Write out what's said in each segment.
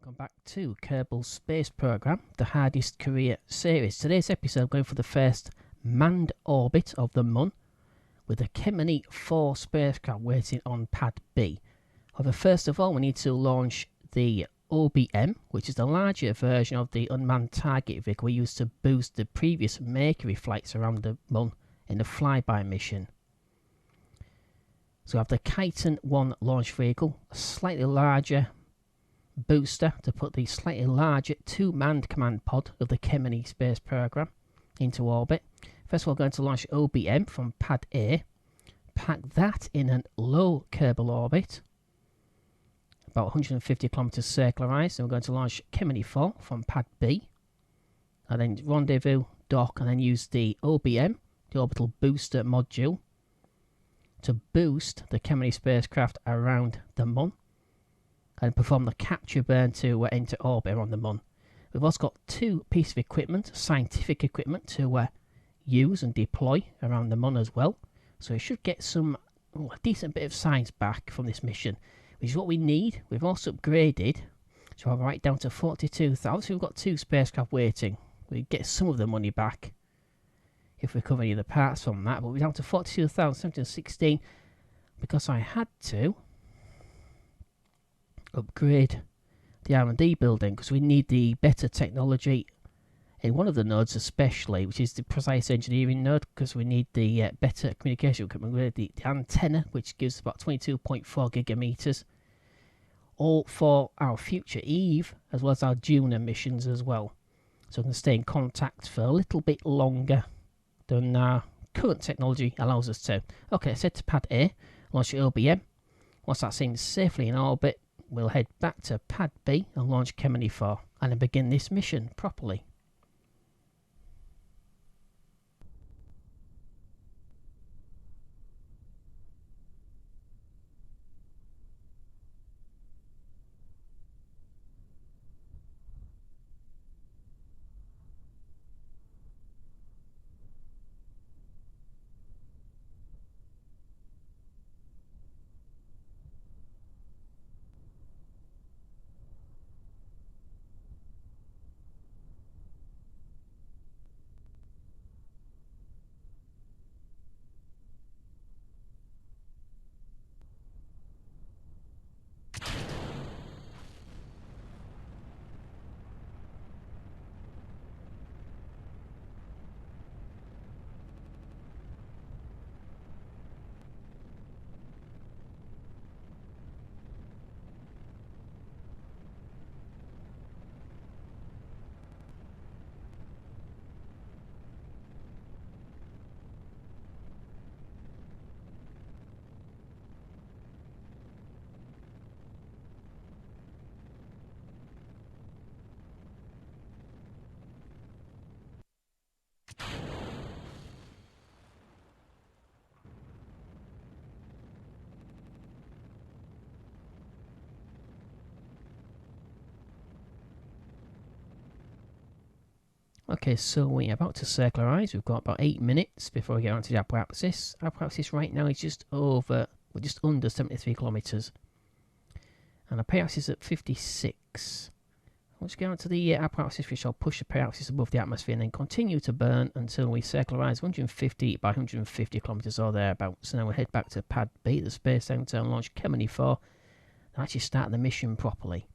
Welcome back to Kerbal Space Program, the hardest career series. Today's episode, going for the first manned orbit of the Moon with the Kemini 4 spacecraft waiting on Pad B. However, first of all, we need to launch the OPM, which is the larger version of the unmanned target vehicle we used to boost the previous Mercury flights around the Moon in the flyby mission. So we have the Titan 1 launch vehicle, a slightly larger booster to put the slightly larger two-manned command pod of the Kemini space program into orbit. First of all, we're going to launch OPM from Pad A, pack that in a low Kerbal orbit, about 150 kilometers circularized. Then we're going to launch Kemini 4 from Pad B, and then rendezvous, dock, and then use the OPM, the orbital booster module, to boost the Kemini spacecraft around the Moon and perform the capture burn to enter orbit around the Moon. We've also got two pieces of equipment, scientific equipment, to use and deploy around the Moon as well. So we should get some a decent bit of science back from this mission, which is what we need. We've also upgraded, so I'll write down to 42,000. So we've got two spacecraft waiting. We get some of the money back if we cover any of the parts from that, but we're down to 42,716 because I had to upgrade the R&D building because we need the better technology in one of the nodes especially, which is the precise engineering node, because we need the better communication equipment. We need the antenna, which gives about 22.4 gigameters, all for our future Eve as well as our Juno missions as well, so we can stay in contact for a little bit longer than our current technology allows us to. Okay, set to Pad A, launch the OPM. Once that's in safely in orbit, we'll head back to Pad B and launch Kemini 4 and then begin this mission properly. Okay, so we're about to circularize. We've got about 8 minutes before we get onto the apparatus. Apparatus right now is just under 73 kilometers, and the apparatus is at 56. Let's get onto the apparatus, which I'll push the apparatus above the atmosphere and then continue to burn until we circularize 150 by 150 kilometers or thereabouts. So now we'll head back to Pad B, the space center, and launch Kemini 4 and actually start the mission properly.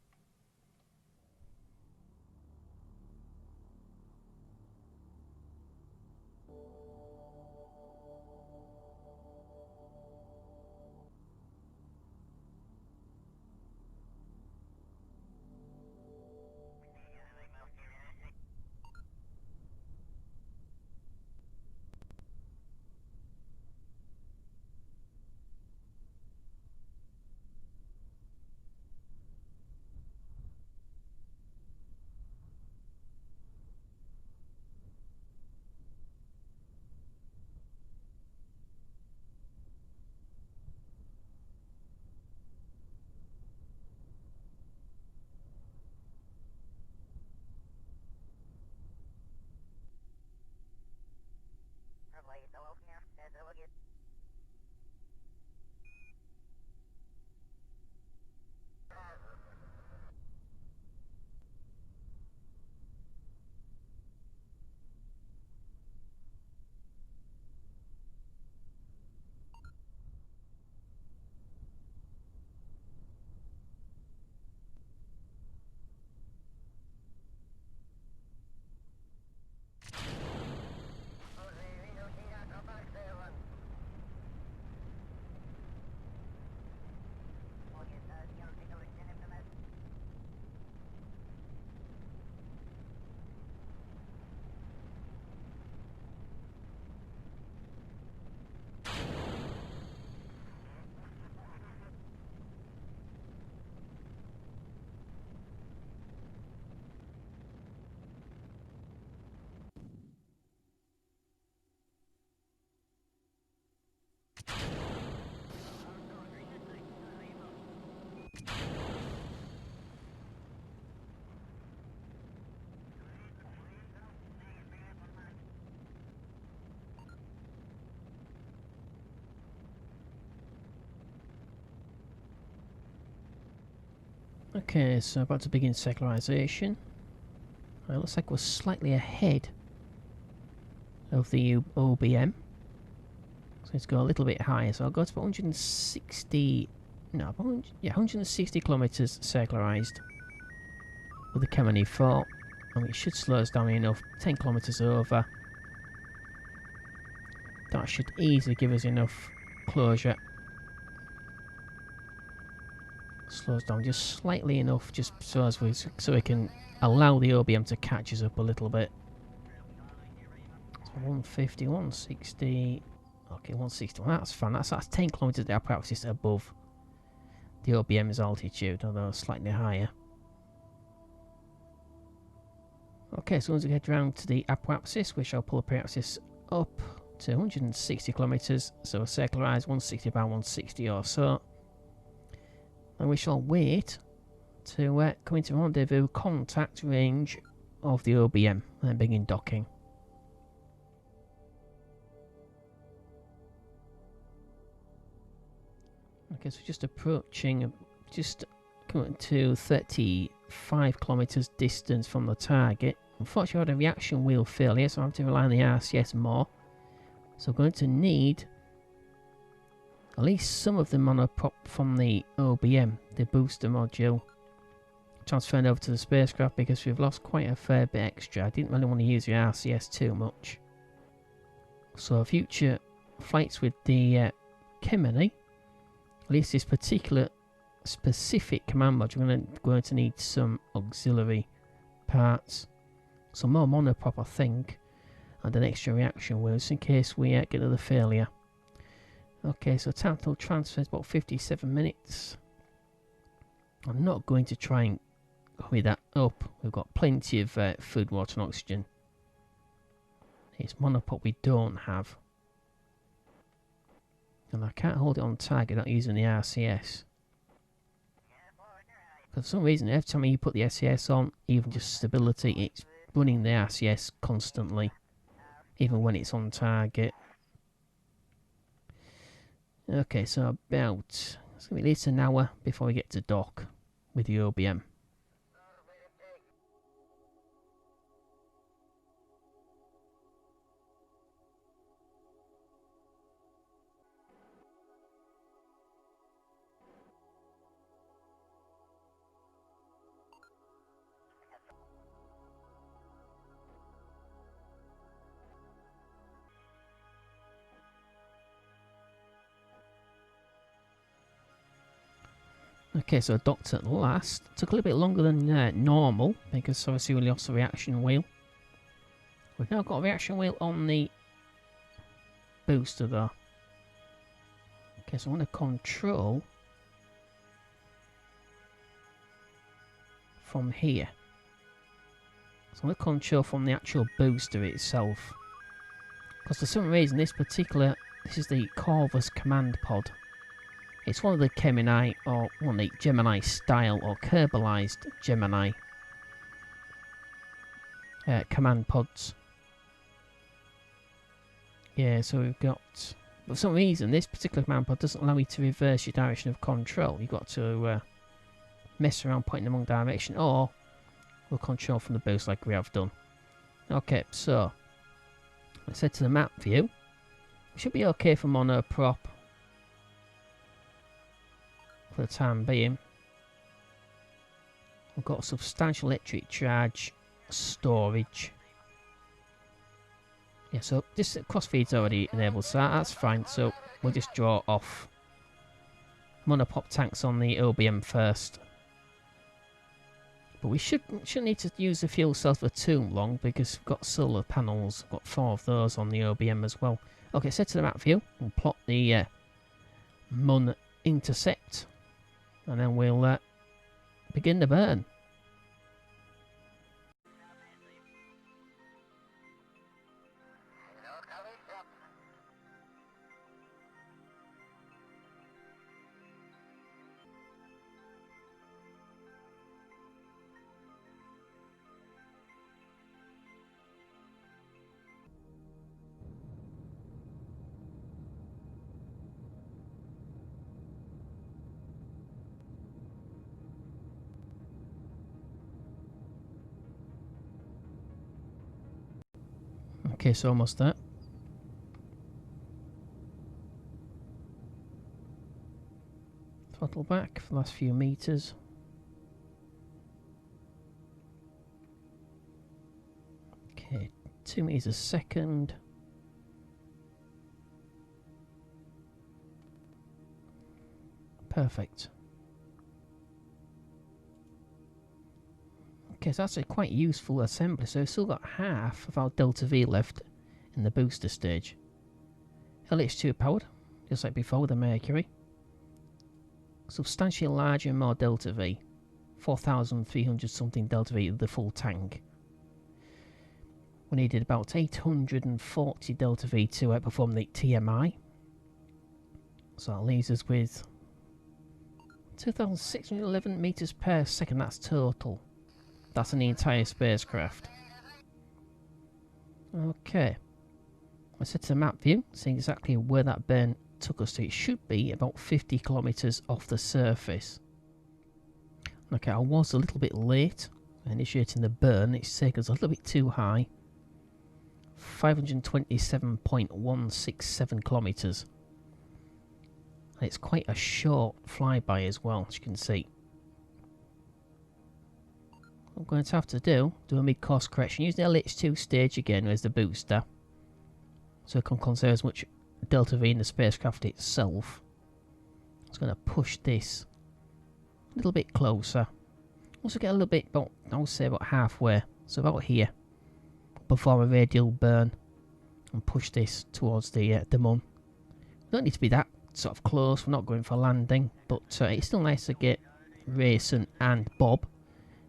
Okay, so about to begin secularization. It looks like we're slightly ahead of the OBM. So let's go a little bit higher. So I'll go to about 160... No, about 160 kilometers circularized with the Kemini 4. And it should slow us down enough. 10 kilometers over. That should easily give us enough closure. Slows down just slightly enough, just so we can allow the OBM to catch us up a little bit. So 150, 160. Okay, 160. Well, that's fine. That's 10 kilometers at approximately above the OBM's altitude, although slightly higher. Okay, so once we get round to the apoapsis, we shall pull the apoapsis up to 160 kilometers. So we'll circularize 160 by 160 or so. And we shall wait to come into rendezvous contact range of the OBM and then begin docking. Okay, so just approaching, just coming to 35 kilometers distance from the target. Unfortunately, I had a reaction wheel failure, so I have to rely on the RCS more. So I'm going to need at least some of the monoprop from the OBM, the booster module, transferring over to the spacecraft because we've lost quite a fair bit extra. I didn't really want to use the RCS too much. So future flights with the Kemini, at least this particular specific command module, we're going to need some auxiliary parts. Some more monoprop, I think, and an extra reaction wheel just in case we get another failure. Okay, so total transfer is about 57 minutes. I'm not going to try and hurry that up. We've got plenty of food, water and oxygen. It's monopop we don't have. And I can't hold it on target without using the RCS. For some reason, every time you put the SCS on, even just stability, it's running the RCS constantly. Even when it's on target. Okay, so about, it's going to be at least an hour before we get to dock with the OBM. Okay, so docked at last. Took a little bit longer than normal because obviously we lost the reaction wheel. We've now got a reaction wheel on the booster though. Okay, so I want to control from here. So I'm going to control from the actual booster itself. Because for some reason this is the Corvus command pod. It's one of the Kemini, or one of the Gemini style, or Kerbalized Gemini command pods. Yeah, so we've got... But for some reason, this particular command pod doesn't allow you to reverse your direction of control. You've got to mess around pointing the wrong direction, or we'll control from the boost like we have done. Okay, so let's head to the map view. We should be okay for monoprop for the time being. We've got substantial electric charge storage. Yeah, so this crossfeed's already enabled, so that's fine. So we'll just draw off monopop tanks on the OBM first. But we shouldn't need to use the fuel cell for too long because we've got solar panels. We've got 4 of those on the OBM as well. Okay, set to the map view. We'll plot the Mun intercept. And then we'll begin the burn. Okay, so almost there. Throttle back for the last few meters. Okay, 2 meters a second. Perfect. Okay, so that's a quite useful assembly. So we've still got half of our Delta V left in the booster stage. LH2 powered, just like before, the Mercury. Substantially larger and more Delta V. 4,300 something Delta V, the full tank. We needed about 840 Delta V to outperform the TMI. So that leaves us with 2,611 meters per second, that's total. That's in the entire spacecraft. Okay. Let's set to the map view, see exactly where that burn took us to. It should be about 50 kilometers off the surface. Okay, I was a little bit late initiating the burn. It's taken us a little bit too high. 527.167 kilometers. And it's quite a short flyby as well, as you can see. What I'm going to have to do a mid-course correction. Use the LH2 stage again as the booster, so it can conserve as much Delta V in the spacecraft itself. I'm just going to push this a little bit closer. Also get a little bit, about, I would say about halfway, so about here. Perform a radial burn and push this towards the Mun. We don't need to be that sort of close, we're not going for landing, but it's still nice to get Rayson and Bob.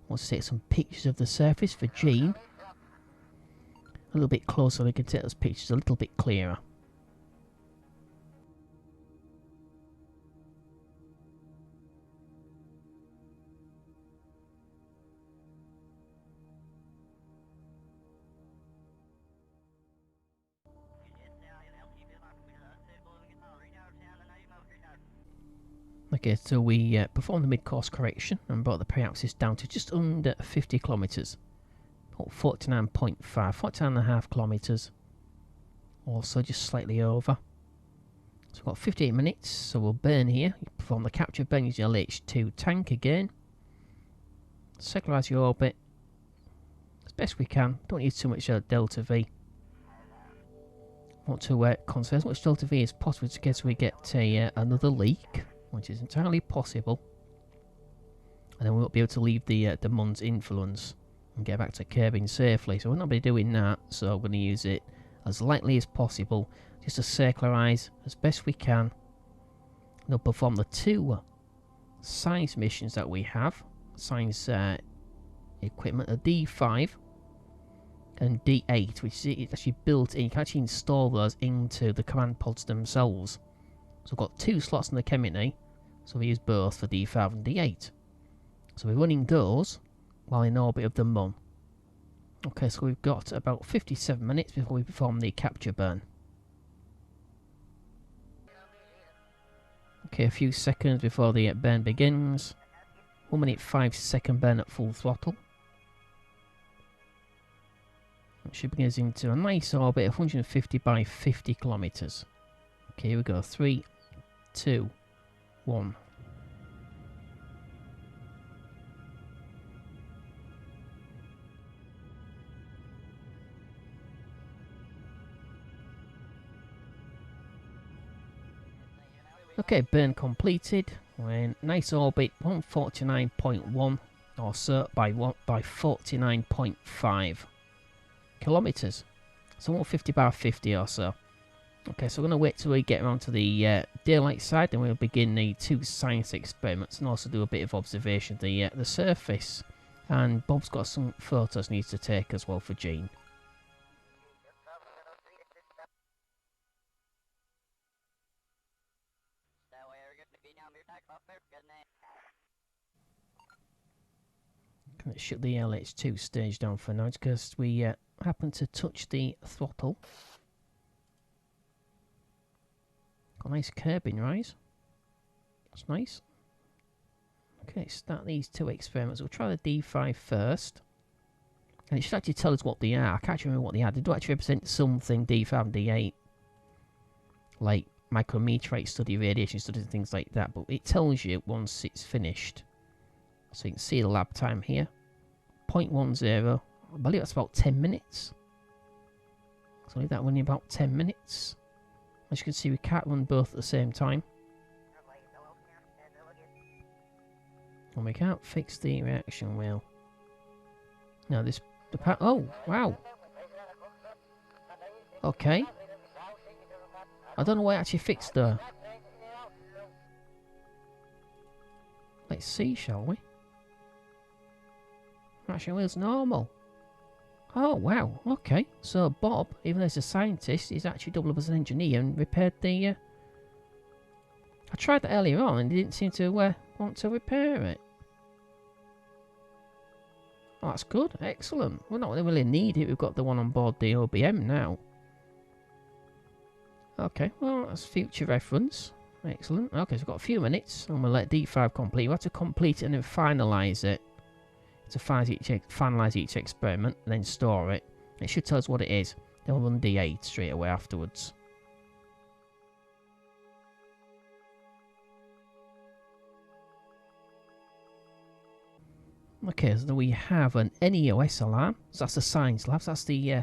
Wants to take some pictures of the surface for Gene. A little bit closer, we can take those pictures a little bit clearer. Okay, so we performed the mid-course correction and brought the pre-axis down to just under 50 kilometers. About 49.5, 49.5 kilometers. Also just slightly over. So we've got 58 minutes, so we'll burn here. Perform the capture burn using LH2 tank again. Circularize your orbit as best we can. Don't use too much Delta V. Want to conserve as much Delta V as possible in case we get another leak, which is entirely possible. And then we won't be able to leave the Mun's influence and get back to Kerbin safely. So we're not going to be doing that, so I'm going to use it as lightly as possible, just to circularize as best we can. And we'll perform the 2 science missions that we have. Science equipment, a D5 and D8, which is actually built in. You can actually install those into the command pods themselves. So we've got 2 slots in the Kemini, so we use both for D5 and D8. So we're running those while in orbit of the Mun. Okay, so we've got about 57 minutes before we perform the capture burn. Okay, a few seconds before the burn begins. 1 minute 5 second burn at full throttle. It should bring us into a nice orbit of 150 by 50 kilometers. Okay, here we go. 3, 2, 1. Okay, burn completed. We're in nice orbit, 149.1 or so by 49.5 kilometers. So 150 by 50 or so. Okay, so we're going to wait till we get around to the daylight side, then we'll begin the 2 science experiments and also do a bit of observation of the surface. And Bob's got some photos he needs to take as well for Gene. Can I shut the LH2 stage down for now because we happen to touch the throttle. Got a nice Kerbin rise. That's nice. Okay, start these 2 experiments. We'll try the D5 first. And it should actually tell us what they are. I can't remember what they are. They do actually represent something, D5 and D8. Like micrometeorite study, radiation studies and things like that. But it tells you once it's finished. So you can see the lab time here. 0.10. I believe that's about 10 minutes. So leave that running about 10 minutes. As you can see, we can't run both at the same time. And we can't fix the reaction wheel. No, this... Oh, wow. Okay. I don't know why it actually fixed though. Let's see, shall we? Reaction wheel's normal. Oh, wow. Okay. So Bob, even though he's a scientist, he's actually doubled up as an engineer and repaired the... I tried that earlier on and he didn't seem to want to repair it. Oh, that's good. Excellent. We're not really need it. We've got the one on board the OPM now. Okay. Well, that's future reference. Excellent. Okay, so we've got a few minutes and we'll let D5 complete. We'll have to complete it and then finalise it. To finalise each experiment and then store it. It should tell us what it is. Then we'll run D8 straight away afterwards. Okay, so we have an NEOS alarm. So that's the science labs. That's the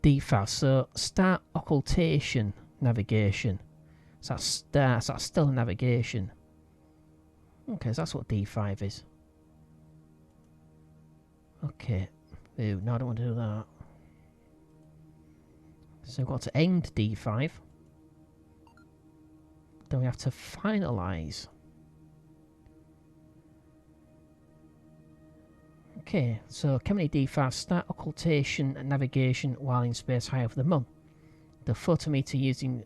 D5. So start occultation navigation. So that's stellar navigation. Okay, so that's what D5 is. Okay. Ew, no, I don't want to do that. So we've got to end D5. Then we have to finalise. Okay, so Kemini D5 start occultation and navigation while in space high over the Moon. The photometer using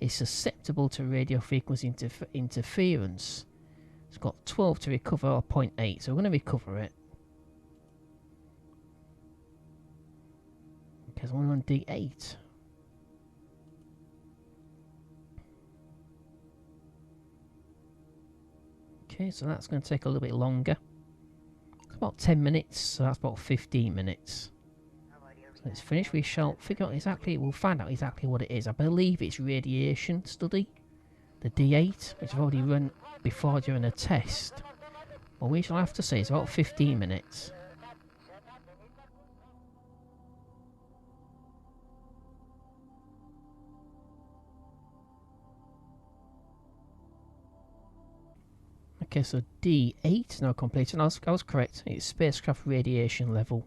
is susceptible to radio frequency interference. It's got 12 to recover or 0.8, so we're going to recover it. Because we're on D8. Okay, so that's going to take a little bit longer. It's about 10 minutes, so that's about 15 minutes. So it's finished. We shall figure out exactly, we'll find out exactly what it is. I believe it's radiation study. The D8, which I've already run before during a test. Well, we shall have to say it's about 15 minutes. Okay, so D8 now complete, and I was correct. It's spacecraft radiation level.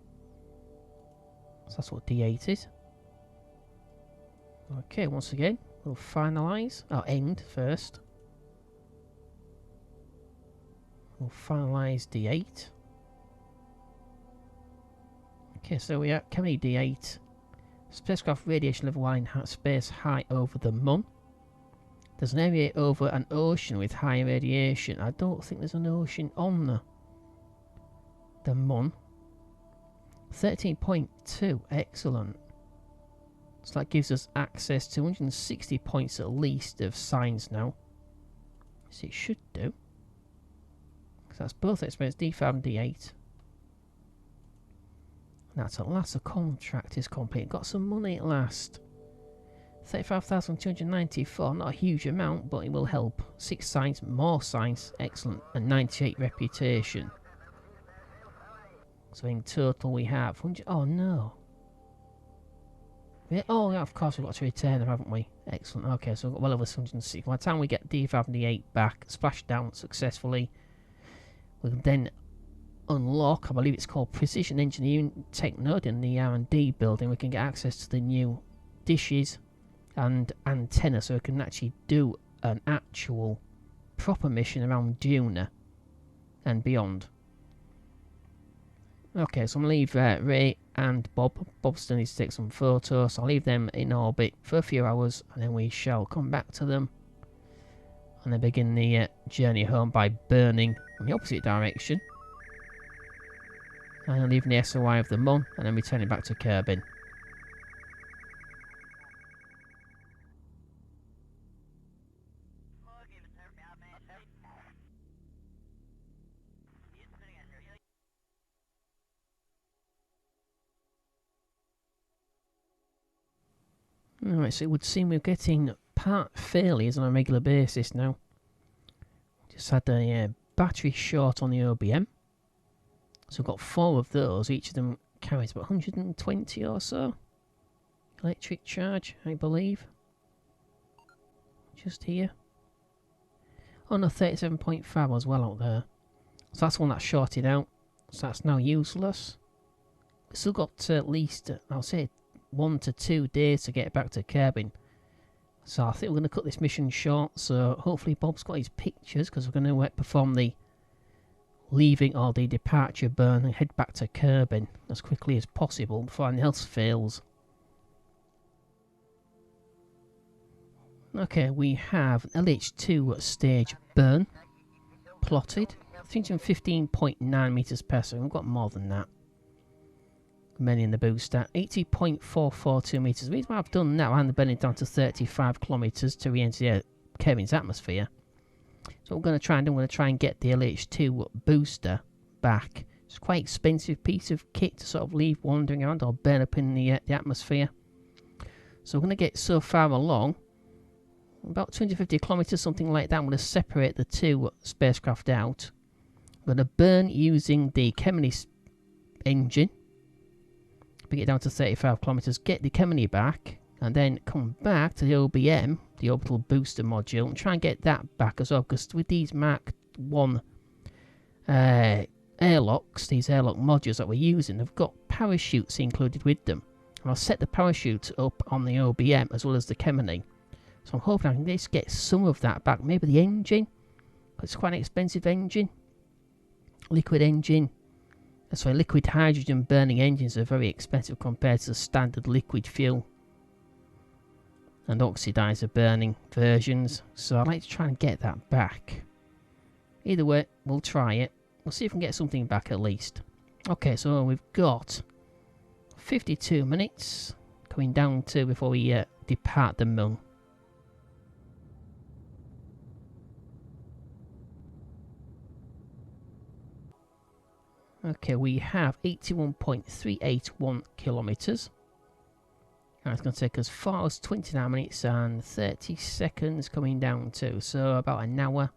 So that's what D8 is. Okay, once again, we'll finalise. Oh, end first. We'll finalise D8. Okay, so we are Kemini D8. Spacecraft radiation level while in space high over the Moon. There's an area over an ocean with high radiation. I don't think there's an ocean on the Moon. 13.2, excellent. So that gives us access to 160 points at least of science now. So it should do. So that's both experiments, D5 and D8. And that's at last, the contract is complete. Got some money at last. 35,294, not a huge amount, but it will help. 6 science, more science, excellent, and 98 reputation. So in total we have 100. Oh no. Oh yeah, of course we've got to return them, haven't we? Excellent. Okay, so we've got well over 160. By the time we get D5 and D8 back, splash down successfully, we'll then unlock, I believe it's called Precision Engineering Tech Node in the R&D building. We can get access to the new dishes and antenna, so we can actually do an actual proper mission around Duna and beyond. Okay, so I'm going to leave Ray and Bob. Bob still needs to take some photos, so I'll leave them in orbit for a few hours and then we shall come back to them and then begin the journey home by burning in the opposite direction and leaving the SOI of the Moon and then returning back to Kerbin. Alright, so it would seem we're getting part failures on a regular basis now. Just had a battery short on the OBM. So we've got 4 of those. Each of them carries about 120 or so electric charge, I believe. Just here. Oh no, 37.5 as well out there. So that's one that's shorted out. So that's now useless. We've still got at least, I'll say, 1 to 2 days to get back to Kerbin. So I think we're going to cut this mission short. So hopefully Bob's got his pictures, because we're going to perform the leaving or the departure burn and head back to Kerbin as quickly as possible before anything else fails. Okay, we have LH2 stage burn plotted. 315.9 meters per second. We've got more than that. Many in the booster. 80.442 meters. The reason why I've done now and burning down to 35 kilometers to re-enter Kerbin's atmosphere. So what we're going to try and do, I'm going to try and get the LH2 booster back. It's quite an expensive piece of kit to sort of leave wandering around or burn up in the atmosphere. So we're going to get so far along, about 250 kilometers, something like that. I'm going to separate the 2 spacecraft out. I'm going to burn using the Kemini engine. Bring it down to 35 kilometers, get the Kemini back, and then come back to the OBM, the orbital booster module, and try and get that back as well, because with these Mark 1 airlocks, these airlock modules that we're using, they've got parachutes included with them. And I'll set the parachute up on the OBM as well as the Kemini. So I'm hoping I can just get some of that back. Maybe the engine, it's quite an expensive engine. Liquid engine. That's why liquid hydrogen burning engines are very expensive compared to the standard liquid fuel and oxidizer burning versions. So I'd like to try and get that back. Either way, we'll try it. We'll see if we can get something back at least. Okay, so we've got 52 minutes coming down to before we depart the moon. Okay, we have 81.381 kilometers. And it's going to take us 4 hours, 29 minutes and 30 seconds coming down to. So about an hour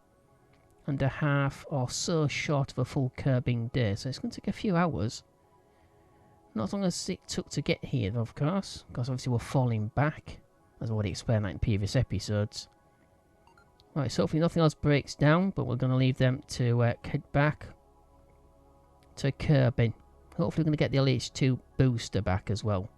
and a half or so short of a full Kerbin day. So it's going to take a few hours. Not as long as it took to get here, of course. Because obviously we're falling back, as I already explained that in previous episodes. Right, so hopefully nothing else breaks down. But we're going to leave them to head back to Kerbin. Hopefully we're going to get the LH2 booster back as well.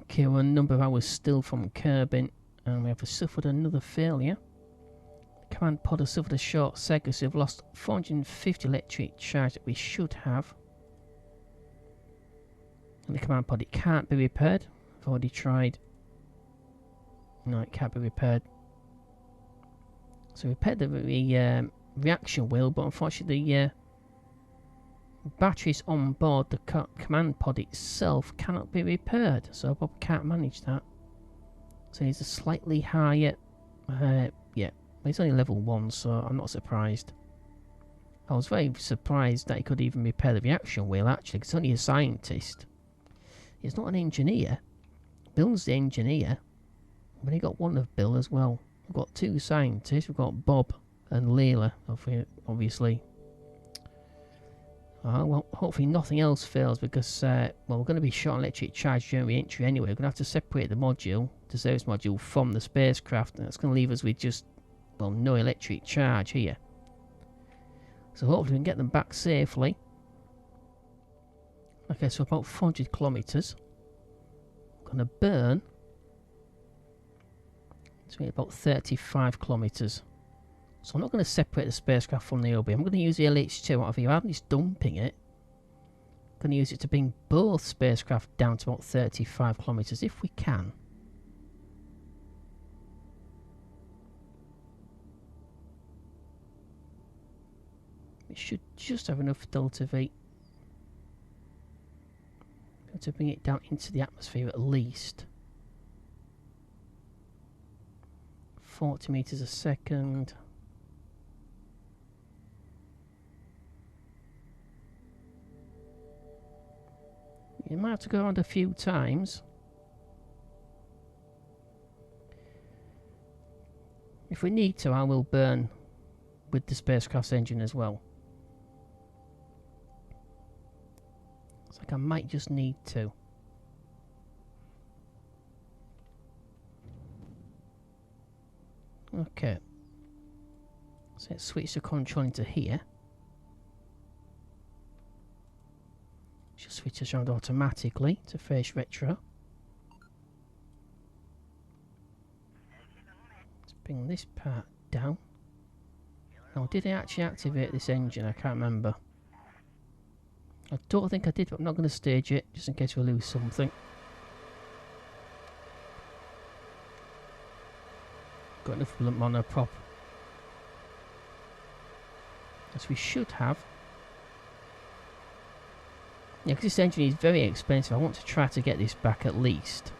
Okay, we're a number of hours still from Kerbin, and we have suffered another failure. The command pod has suffered a short circuit, so we've lost 450 electric charge that we should have. And the command pod, it can't be repaired. I've already tried. No, it can't be repaired. So we repaired the reaction wheel, but unfortunately the batteries on board the command pod itself cannot be repaired, so Bob can't manage that. So he's a slightly higher, yeah, he's only level 1, so I'm not surprised. I was very surprised that he could even repair the reaction wheel, actually, because he's only a scientist. He's not an engineer. Bill's the engineer, but he got one of Bill as well. We've got 2 scientists, we've got Bob and Leela, obviously. Well, hopefully nothing else fails, because well, we're going to be short on electric charge during re-entry anyway. We're going to have to separate the module, the service module, from the spacecraft, and that's going to leave us with just, well, no electric charge here. So hopefully we can get them back safely. Okay, so about 400 kilometers. going to burn to about 35 kilometres. So I'm not going to separate the spacecraft from the OB. I'm going to use the LH2 out of here. I'm just dumping it. I'm going to use it to bring both spacecraft down to about 35 kilometres if we can. It should just have enough delta V to bring it down into the atmosphere at least. 40 meters a second. You might have to go around a few times. If we need to, I will burn with the spacecraft's engine as well. It's like I might just need to. Okay. So let's switch the control into here. Just switch us around automatically to face retro. Let's bring this part down. Now, did I actually activate this engine? I can't remember. I don't think I did, but I'm not going to stage it, just in case we lose something. Got enough monoprop. As we should have. Yeah, because this engine is very expensive. I want to try to get this back at least.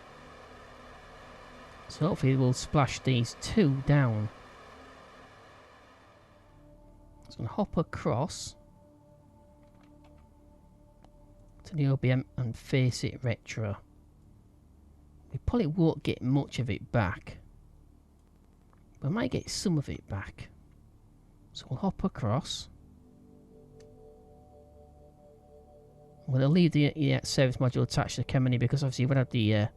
So hopefully we'll splash these two down. So I'm going to hop across to the OBM and face it retro. We probably won't get much of it back, but I might get some of it back. So we'll hop across. I'm going to leave the service module attached to the Kemini because obviously we've had the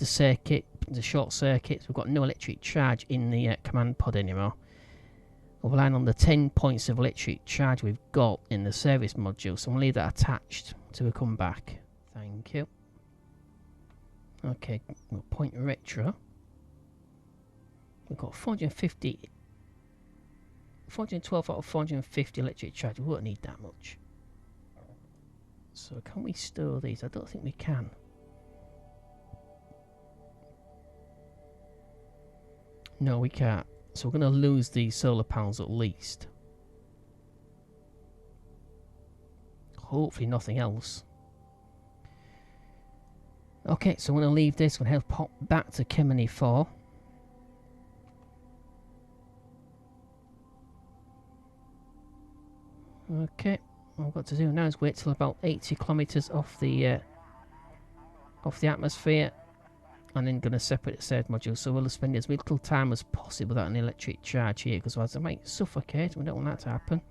circuit, the short circuits. We've got no electric charge in the command pod anymore. We're relying on the 10 points of electric charge we've got in the service module, so I'm going to leave that attached till we come back. Thank you. Okay, we'll point retro. We've got 412 out of 450 electric charge. We won't need that much. So can we store these? I don't think we can. No, we can't. So we're going to lose these solar panels at least. Hopefully nothing else. Okay, so I'm going to leave this. I'm going to pop back to Kemini 4. Okay, all I've got to do now is wait till about 80 kilometers off the atmosphere, and then going to separate the third module. So we'll spend as little time as possible without an electric charge here, because otherwise I might suffocate. We don't want that to happen.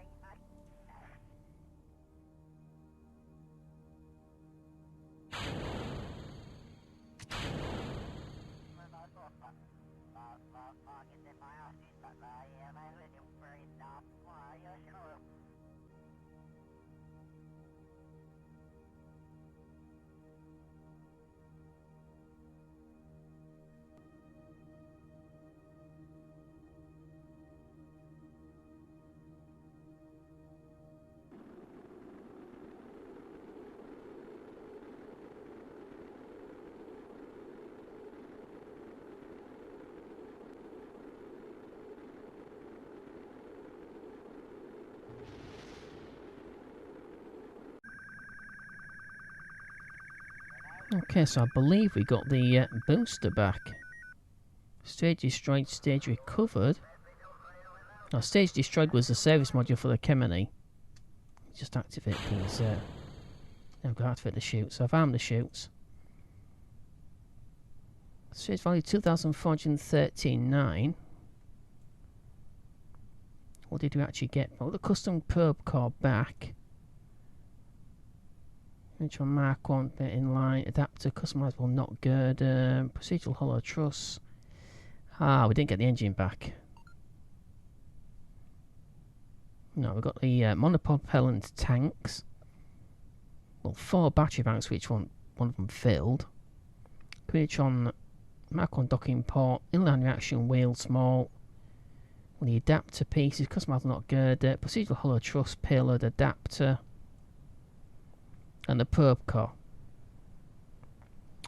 Okay, so I believe we got the booster back. Stage destroyed, stage recovered. No, stage destroyed was the service module for the Kemini. Just activate these. I've got to activate the chutes. So I've armed the chutes. Stage value 2,413.9. What did we actually get? Oh, the custom probe core back. Neutral Mark 1 bit in line, adapter, customizable knot girder, procedural hollow truss. Ah, we didn't get the engine back. No, we've got the monopropellant tanks. Well, 4 battery banks, which one of them filled. Quinitron, Macron docking port, inline reaction wheel small. With the adapter pieces, custom not girder, procedural hollow truss, payload adapter, and the probe core.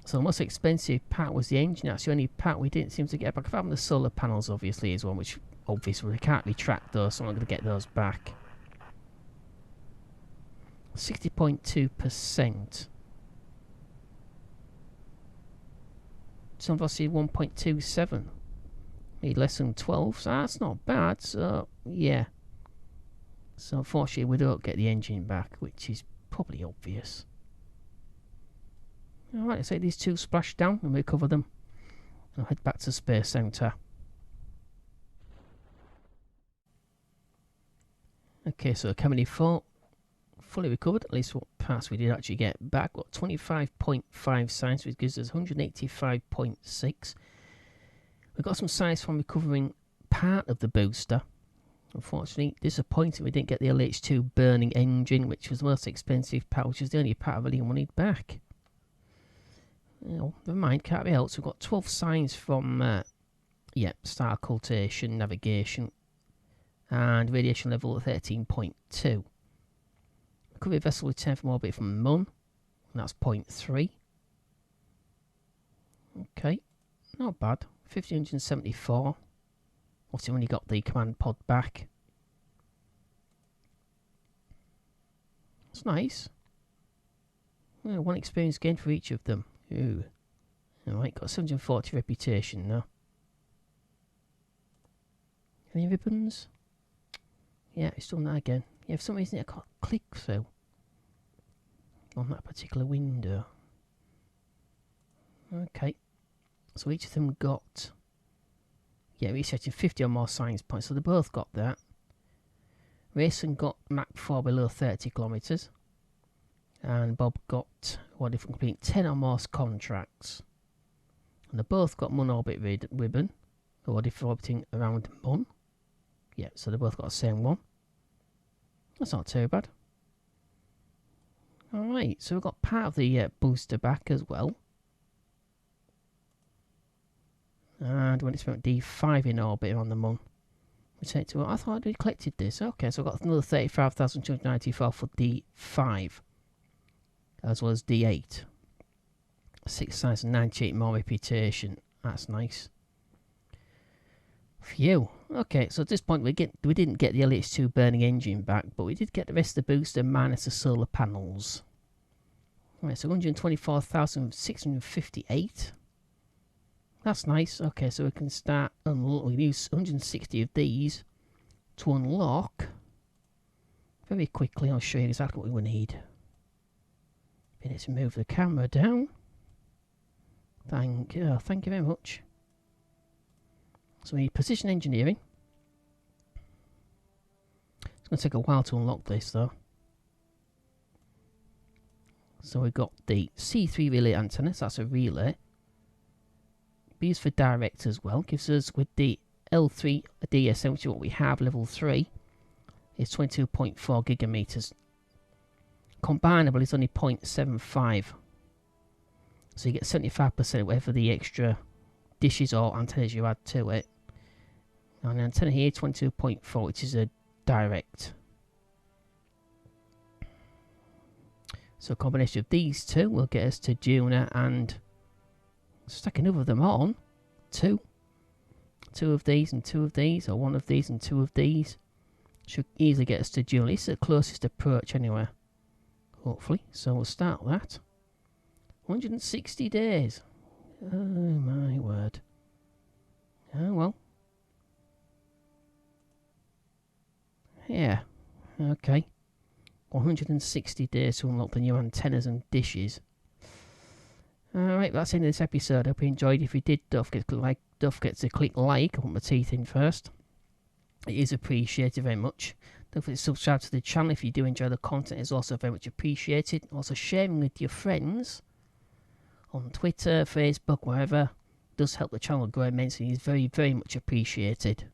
So the most expensive part was the engine. That's the only part we didn't seem to get back. Apart from the solar panels, obviously, is one which obviously we can't retract those, so I'm not going to get those back. 60.2%. Some of us see 1.27. Need less than 12, so that's not bad. So yeah. So unfortunately we don't get the engine back, which is probably obvious. Alright, let's take these two splash down and recover them. And I'll head back to Space Centre. Okay, so Kemini 4 fully recovered, at least what parts we did actually get back. Got 25.5 science, which gives us 185.6. We got some science from recovering part of the booster. Unfortunately, disappointing we didn't get the LH2 burning engine, which was the most expensive part, which was the only part I really wanted back. You know, never mind, can't be helped. So we've got 12 signs from, star occultation, navigation, and radiation level at 13.2. Recovery vessel returned from orbit from Mun, and that's 0.3. Okay, not bad. 1574. Obviously, when you got the command pod back. That's nice. Yeah, one experience gained for each of them. Ooh. Alright, got 740 reputation now. Any ribbons? Yeah, it's done that again. Yeah, for some reason I can't click through on that particular window. Okay. So each of them got, resetting 50 or more science points. So they both got that. Rayson got Mach 4 below 30 kilometres. And Bob got, if we complete 10 or more contracts. And they both got Mun orbit ribbon. Or if orbiting around Mun. Yeah, so they both got the same one. That's not too bad. Alright, so we've got part of the booster back as well. And when it's about D5 in orbit on the Mun. We take to, I thought we collected this. Okay, so I've got another 35,294 for D5. As well as D8. 6 science and 98 more reputation. That's nice. Phew. Okay, so at this point we didn't get the LH2 burning engine back, but we did get the rest of the booster minus the solar panels. Right, so 124,658. That's nice. Okay, so we can start unlock. We use 160 of these to unlock. Very quickly, I'll show you exactly what we will need. Let's move the camera down. Thank you very much. So we need precision engineering. It's going to take a while to unlock this though. So we've got the C3 relay antennas, that's a relay. Be used for direct as well. Gives us with the L3 DSM, which is what we have, level 3, is 22.4 gigameters. Combinable is only 0.75. So you get 75% of whatever the extra dishes or antennas you add to it. And the antenna here, 22.4, which is a direct. So a combination of these two will get us to Juna, and stack another of them on. Two of these and two of these, or one of these and two of these. Should easily get us to Juna. It's the closest approach anyway. Hopefully. So we'll start that. 160 days. Oh my word. Oh well. Yeah. Okay. 160 days to unlock the new antennas and dishes. Alright, that's the end of this episode. Hope you enjoyed. If you did, don't forget to click like. I put my teeth in first. It is appreciated very much. Don't forget to subscribe to the channel if you do enjoy the content. It's also very much appreciated. Also sharing with your friends on Twitter, Facebook, wherever. Does help the channel grow immensely. It's very, very much appreciated.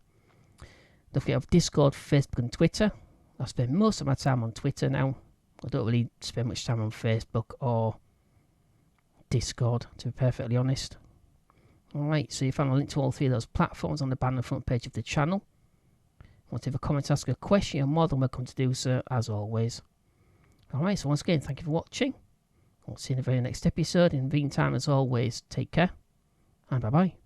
Don't forget I have Discord, Facebook and Twitter. I spend most of my time on Twitter now. I don't really spend much time on Facebook or Discord, to be perfectly honest. Alright, so you found a link to all three of those platforms on the bottom and front page of the channel. Want to leave a comment, ask a question, you're more than welcome to do so, as always. Alright, so once again, thank you for watching. We'll see you in the very next episode. In the meantime, as always, take care, and bye-bye.